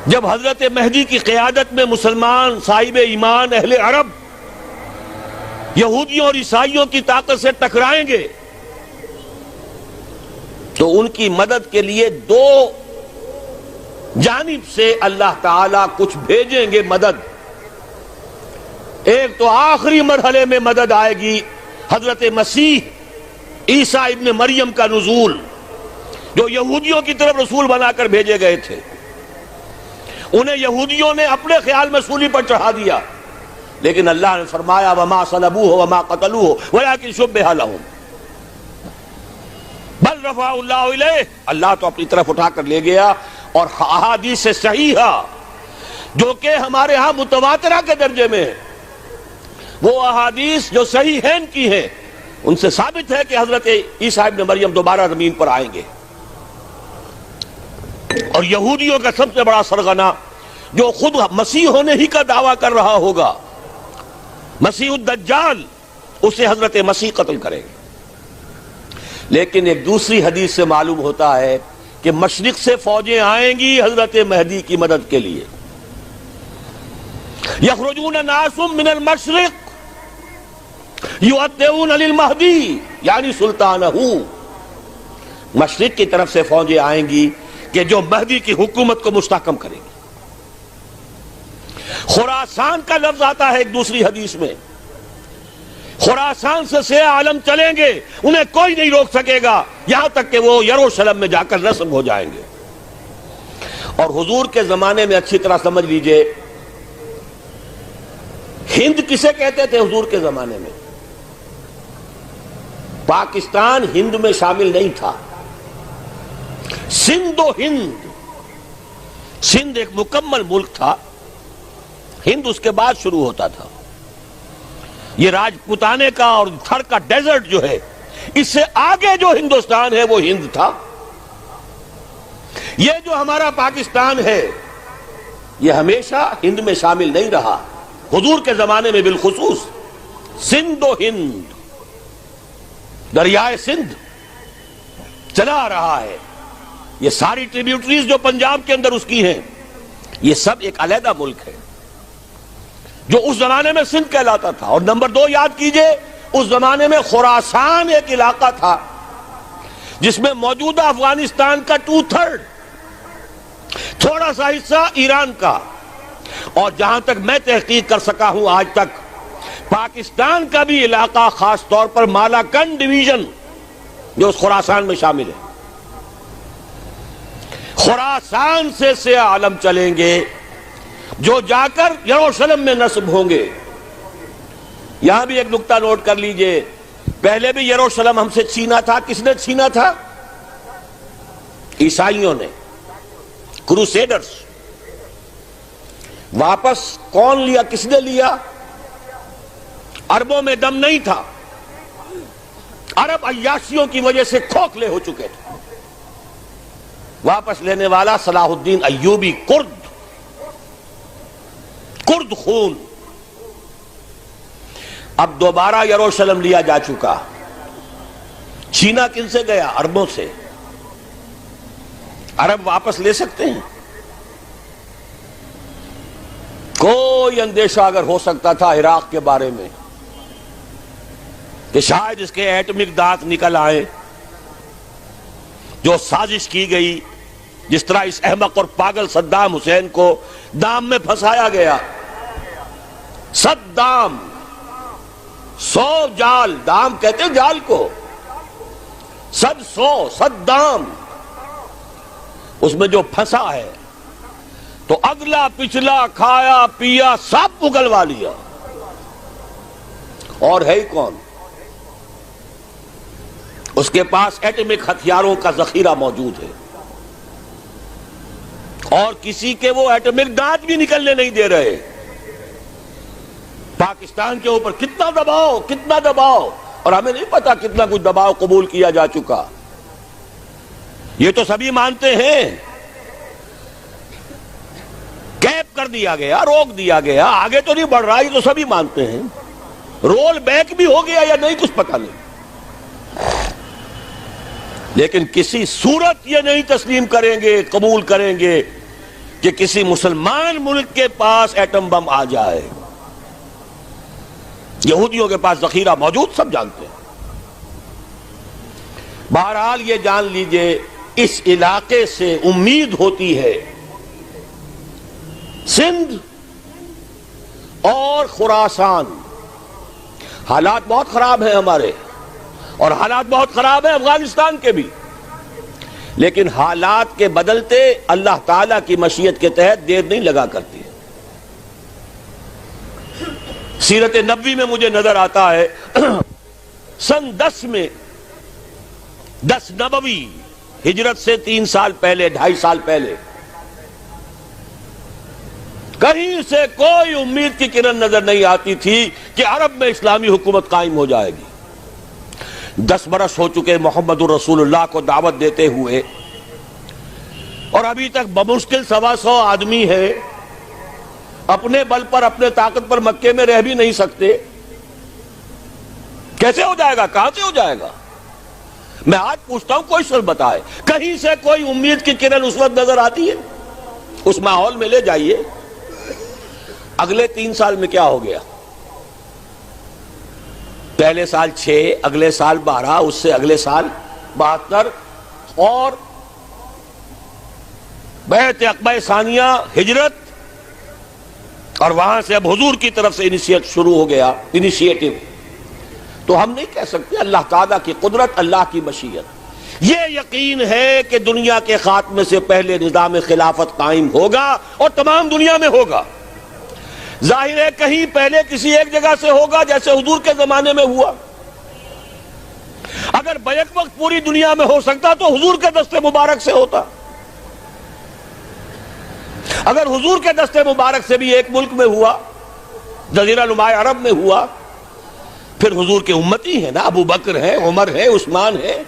جب حضرت مہدی کی قیادت میں مسلمان صاحب ایمان اہل عرب یہودیوں اور عیسائیوں کی طاقت سے ٹکرائیں گے تو ان کی مدد کے لیے دو جانب سے اللہ تعالیٰ کچھ بھیجیں گے مدد. ایک تو آخری مرحلے میں مدد آئے گی حضرت مسیح عیسیٰ ابن مریم کا نزول، جو یہودیوں کی طرف رسول بنا کر بھیجے گئے تھے. انہیں یہودیوں نے اپنے خیال میں سولی پر چڑھا دیا، لیکن اللہ نے فرمایا وما صلبوہ وما قتلوہ ولکن شبہ لہم بل رفعہ اللہ الیہ. اللہ تو اپنی طرف اٹھا کر لے گیا. اور احادیث صحیحہ جو کہ ہمارے ہاں متواترہ کے درجے میں ہے، وہ احادیث جو صحیحین کی ہیں، ان سے ثابت ہے کہ حضرت عیسیٰ ابن مریم دوبارہ زمین پر آئیں گے. اور یہودیوں کا سب سے بڑا سرغنہ جو خود مسیح ہونے ہی کا دعویٰ کر رہا ہوگا، مسیح الدجال، اسے حضرت مسیح قتل کرے گے. لیکن ایک دوسری حدیث سے معلوم ہوتا ہے کہ مشرق سے فوجیں آئیں گی حضرت مہدی کی مدد کے لیے. یخرجون ناس من المشرق یؤدون للمہدی یعنی سلطانہ. مشرق کی طرف سے فوجیں آئیں گی کہ جو مہدی کی حکومت کو مستحکم کریں گی. خراسان کا لفظ آتا ہے ایک دوسری حدیث میں. خراسان سے سیاہ عالم چلیں گے، انہیں کوئی نہیں روک سکے گا یہاں تک کہ وہ یروشلم میں جا کر نصب ہو جائیں گے. اور حضور کے زمانے میں اچھی طرح سمجھ لیجئے، ہند کسے کہتے تھے حضور کے زمانے میں؟ پاکستان ہند میں شامل نہیں تھا. سندھ و ہند، سندھ ایک مکمل ملک تھا، ہند اس کے بعد شروع ہوتا تھا. یہ راجپوتانے کا اور تھر کا ڈیزرٹ جو ہے، اس سے آگے جو ہندوستان ہے وہ ہند تھا. یہ جو ہمارا پاکستان ہے یہ ہمیشہ ہند میں شامل نہیں رہا. حضور کے زمانے میں بالخصوص سندھ و ہند، دریائے سندھ چلا آ رہا ہے. یہ ساری ٹریبیوٹریز جو پنجاب کے اندر اس کی ہیں، یہ سب ایک علیحدہ ملک ہے جو اس زمانے میں سندھ کہلاتا تھا. اور نمبر دو یاد کیجئے، اس زمانے میں خراسان ایک علاقہ تھا جس میں موجودہ افغانستان کا 2/3، تھوڑا سا حصہ ایران کا، اور جہاں تک میں تحقیق کر سکا ہوں آج تک پاکستان کا بھی علاقہ، خاص طور پر مالاکنڈ ڈویژن جو اس خراسان میں شامل ہے. خراسان سے سیاہ عالم چلیں گے جو جا کر یروشلم میں نصب ہوں گے. یہاں بھی ایک نقطہ نوٹ کر لیجئے، پہلے بھی یروشلم ہم سے چھینا تھا. کس نے چھینا تھا؟ عیسائیوں نے، کروسیڈرز. واپس کون لیا؟ کس نے لیا؟ عربوں میں دم نہیں تھا، عرب عیاشیوں کی وجہ سے کھوکھلے ہو چکے تھے. واپس لینے والا صلاح الدین ایوبی، کرد خون. اب دوبارہ یروشلم لیا جا چکا. چھینا کن سے گیا؟ عربوں سے. عرب واپس لے سکتے ہیں؟ کوئی اندیشہ اگر ہو سکتا تھا عراق کے بارے میں کہ شاید اس کے ایٹمک دانت نکل آئے، جو سازش کی گئی، جس طرح اس احمق اور پاگل صدام حسین کو دام میں پھنسایا گیا. صدام، 100 جال، دام کہتے ہیں جال کو، 100 صدام، اس میں جو پھنسا ہے تو اگلا پچھلا کھایا پیا سب اگلوا لیا. اور ہے ہی کون؟ اس کے پاس ایٹمک ہتھیاروں کا ذخیرہ موجود ہے، اور کسی کے وہ ایٹمک دانت بھی نکلنے نہیں دے رہے. پاکستان کے اوپر کتنا دباؤ، اور ہمیں نہیں پتا کتنا کچھ دباؤ قبول کیا جا چکا. یہ تو سبھی مانتے ہیں. کیپ کر دیا گیا، روک دیا گیا، آگے تو نہیں بڑھ رہا، یہ تو سبھی مانتے ہیں. رول بیک بھی ہو گیا یا نہیں کچھ پتہ نہیں. لیکن کسی صورت یہ نہیں تسلیم کریں گے، قبول کریں گے کہ کسی مسلمان ملک کے پاس ایٹم بم آ جائے. یہودیوں کے پاس ذخیرہ موجود، سب جانتے ہیں. بہرحال یہ جان لیجئے اس علاقے سے امید ہوتی ہے سندھ اور خراسان. حالات بہت خراب ہیں ہمارے، اور حالات بہت خراب ہیں افغانستان کے بھی، لیکن حالات کے بدلتے اللہ تعالیٰ کی مشیت کے تحت دیر نہیں لگا کرتی. سیرت نبوی میں مجھے نظر آتا ہے سن 10 میں 10 نبوی ہجرت سے 3 سال پہلے، 2.5 سال پہلے، کہیں سے کوئی امید کی کرن نظر نہیں آتی تھی کہ عرب میں اسلامی حکومت قائم ہو جائے گی. 10 برس ہو چکے محمد الرسول اللہ کو دعوت دیتے ہوئے، اور ابھی تک بمشکل 125 آدمی ہے. اپنے بل پر، اپنے طاقت پر مکے میں رہ بھی نہیں سکتے. کیسے ہو جائے گا؟ کہاں سے ہو جائے گا؟ میں آج پوچھتا ہوں، کوئی شخص بتائے کہیں سے کوئی امید کی کرن اس وقت نظر آتی ہے؟ اس ماحول میں لے جائیے. اگلے 3 سال میں کیا ہو گیا؟ پہلے سال 6، اگلے سال 12، اس سے اگلے سال 72، اور بیعت عقبہ ثانیہ، ہجرت، اور وہاں سے اب حضور کی طرف سے شروع ہو گیا انیشیٹو. تو ہم نہیں کہہ سکتے. اللہ تعالیٰ کی قدرت، اللہ کی مشیت. یہ یقین ہے کہ دنیا کے خاتمے سے پہلے نظام خلافت قائم ہوگا، اور تمام دنیا میں ہوگا. ظاہر ہے کہیں پہلے کسی ایک جگہ سے ہوگا، جیسے حضور کے زمانے میں ہوا. اگر بیک وقت پوری دنیا میں ہو سکتا تو حضور کے دست مبارک سے ہوتا. اگر حضور کے دست مبارک سے بھی ایک ملک میں ہوا، جزیرہ نماء عرب میں ہوا، پھر حضور کے امتی ہیں نا، ابو بکر ہیں، عمر ہے، عثمان ہے،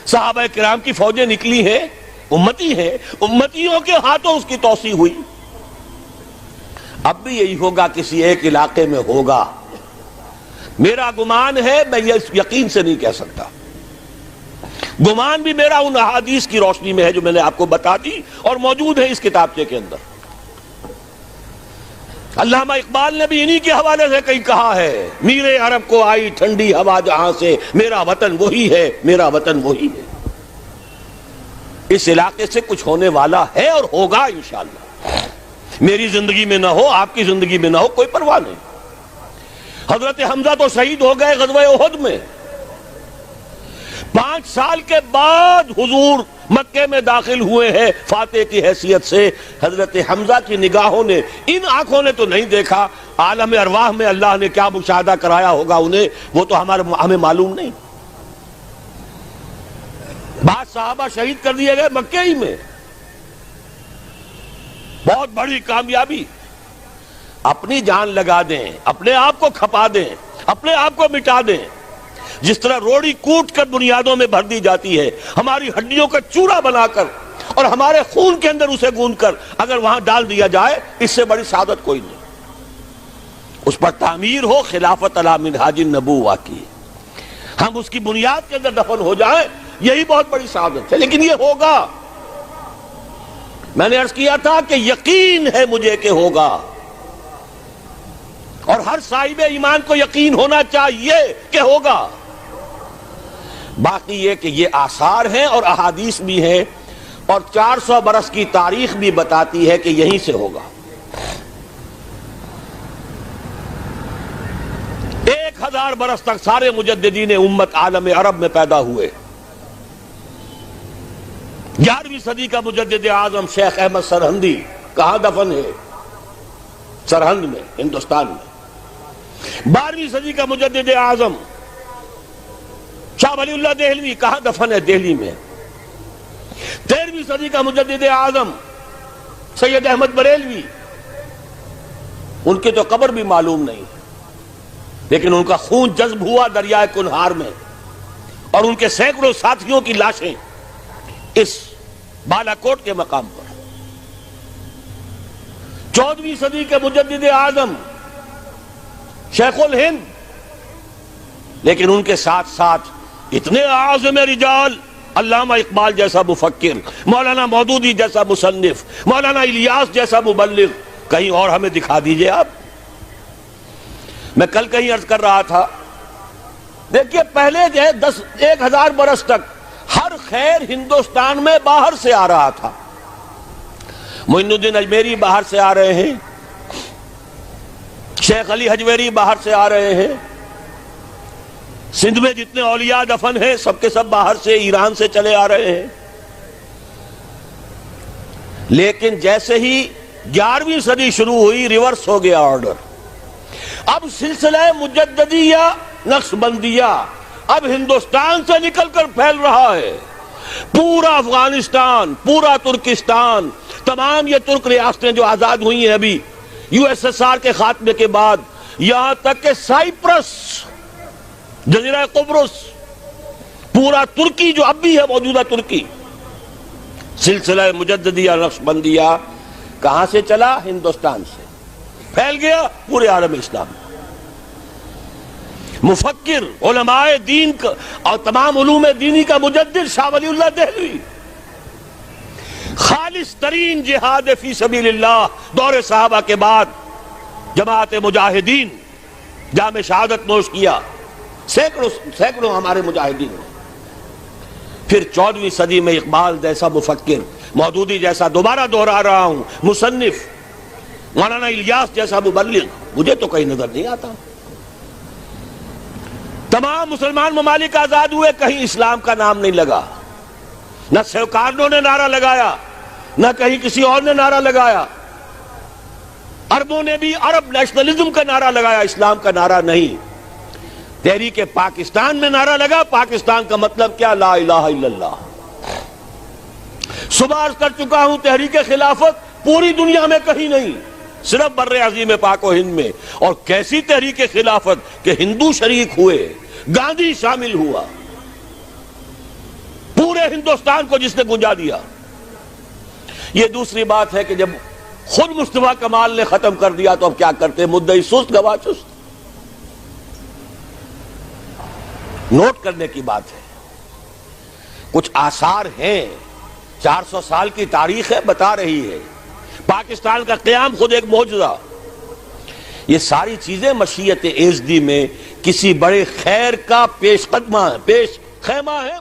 صحابہ کرام کی فوجیں نکلی ہیں، امتی ہیں. امتیوں کے ہاتھوں اس کی توسیع ہوئی. اب بھی یہی ہوگا، کسی ایک علاقے میں ہوگا. میرا گمان ہے، میں یہ یقین سے نہیں کہہ سکتا. گمان بھی میرا ان احادیث کی روشنی میں ہے جو میں نے آپ کو بتا دی اور موجود ہے اس کتابچے کے اندر. علامہ اقبال نے بھی انہی کے حوالے سے کہیں کہا ہے، میرے عرب کو آئی ٹھنڈی ہوا جہاں سے، میرا وطن وہی ہے، میرا وطن وہی ہے. اس علاقے سے کچھ ہونے والا ہے اور ہوگا انشاءاللہ. میری زندگی میں نہ ہو، آپ کی زندگی میں نہ ہو، کوئی پرواہ نہیں. حضرت حمزہ تو شہید ہو گئے غزوہ احد میں. 5 سال کے بعد حضور مکے میں داخل ہوئے ہیں فاتح کی حیثیت سے. حضرت حمزہ کی نگاہوں نے، ان آنکھوں نے تو نہیں دیکھا، عالم ارواح میں اللہ نے کیا مشاہدہ کرایا ہوگا انہیں، وہ تو ہمیں معلوم نہیں. بعض صحابہ شہید کر دیے گئے مکے ہی میں. بہت بڑی کامیابی. اپنی جان لگا دیں، اپنے آپ کو کھپا دیں، اپنے آپ کو مٹا دیں. جس طرح روڑی کوٹ کر بنیادوں میں بھر دی جاتی ہے، ہماری ہڈیوں کا چورا بنا کر اور ہمارے خون کے اندر اسے گوندھ کر اگر وہاں ڈال دیا جائے، اس سے بڑی سعادت کوئی نہیں. اس پر تعمیر ہو خلافت علی منہاج النبوہ کی، ہم اس کی بنیاد کے اندر دفن ہو جائیں، یہی بہت بڑی سعادت ہے. لیکن یہ ہوگا. میں نے عرض کیا تھا کہ یقین ہے مجھے کہ ہوگا، اور ہر صاحب ایمان کو یقین ہونا چاہیے کہ ہوگا. باقی یہ کہ یہ آثار ہیں اور احادیث بھی ہیں، اور 400 برس کی تاریخ بھی بتاتی ہے کہ یہیں سے ہوگا. 1000 برس تک سارے مجددین امت عالم عرب میں پیدا ہوئے. 11ویں صدی کا مجدد اعظم شیخ احمد سرہندی کہاں دفن ہے؟ سرہند میں، ہندوستان میں. 12ویں صدی کا مجدد اعظم شاہ ولی اللہ دہلوی کہاں دفن ہے؟ دہلی میں. 13ویں صدی کا مجدد اعظم سید احمد بریلوی، ان کی تو قبر بھی معلوم نہیں، لیکن ان کا خون جذب ہوا دریائے کنہار میں، اور ان کے سینکڑوں ساتھیوں کی لاشیں اس بالا کوٹ کے مقام پر. 14ویں صدی کے مجدد اعظم شیخ الہند، لیکن ان کے ساتھ ساتھ اتنے اعظم رجال علامہ اقبال جیسا مفکر، مولانا مودودی جیسا مصنف، مولانا الیاس جیسا مبلغ، کہیں اور ہمیں دکھا دیجئے آپ۔ میں کل کہیں عرض کر رہا تھا، دیکھیے پہلے جو ہے 1000 برس تک ہر خیر ہندوستان میں باہر سے آ رہا تھا۔ معین الدین اجمیری باہر سے آ رہے ہیں، شیخ علی حجویری باہر سے آ رہے ہیں، سندھ میں جتنے اولیاء دفن ہیں سب کے سب باہر سے، ایران سے چلے آ رہے ہیں۔ لیکن جیسے ہی 11ویں صدی شروع ہوئی، ریورس ہو گیا آرڈر۔ اب سلسلہ مجددیہ نقشبندیہ اب ہندوستان سے نکل کر پھیل رہا ہے، پورا افغانستان، پورا ترکستان، تمام یہ ترک ریاستیں جو آزاد ہوئی ہیں ابھی USSR کے خاتمے کے بعد، یہاں تک کہ سائپرس، جزیرہ قبرص، پورا ترکی جو اب بھی ہے موجودہ ترکی، سلسلہ مجددیہ نقشبندیہ کہاں سے چلا؟ ہندوستان سے پھیل گیا پورے عالم اسلام۔ مفکر، علماء دین کا اور تمام علوم دینی کا مجدد شاہ ولی اللہ دہلوی، خالص ترین جہاد فی سبیل اللہ دور صحابہ کے بعد جماعت مجاہدین جام شہادت نوش کیا، سینکڑوں ہمارے مجاہدین نے۔ پھر 14ویں صدی میں اقبال جیسا مفکر، مودودی جیسا، دوبارہ دہرا رہا ہوں، مصنف، مولانا الیاس جیسا مبلغ، مجھے تو کہیں نظر نہیں آتا۔ تمام مسلمان ممالک آزاد ہوئے، کہیں اسلام کا نام نہیں لگا، نہ سیوکارنوں نے نعرہ لگایا، نہ کہیں کسی اور نے نعرہ لگایا۔ عربوں نے بھی عرب نیشنلزم کا نعرہ لگایا، اسلام کا نعرہ نہیں۔ تحریک پاکستان میں نعرہ لگا، پاکستان کا مطلب کیا؟ لا الہ الا اللہ۔ صبح عرض کر چکا ہوں، تحریک خلافت پوری دنیا میں کہیں نہیں، صرف بر عظیم پاک و ہند میں۔ اور کیسی تحریک خلافت کہ ہندو شریک ہوئے، گاندھی شامل ہوا، پورے ہندوستان کو جس نے گنجا دیا۔ یہ دوسری بات ہے کہ جب خود مصطفیٰ کمال نے ختم کر دیا تو اب کیا کرتے؟ مدعی سست گواہ چست۔ نوٹ کرنے کی بات ہے، کچھ آثار ہیں، 400 سال کی تاریخ ہے، بتا رہی ہے پاکستان کا قیام خود ایک معجزہ۔ یہ ساری چیزیں مشیت ایزدی میں کسی بڑے خیر کا پیش خیمہ ہے،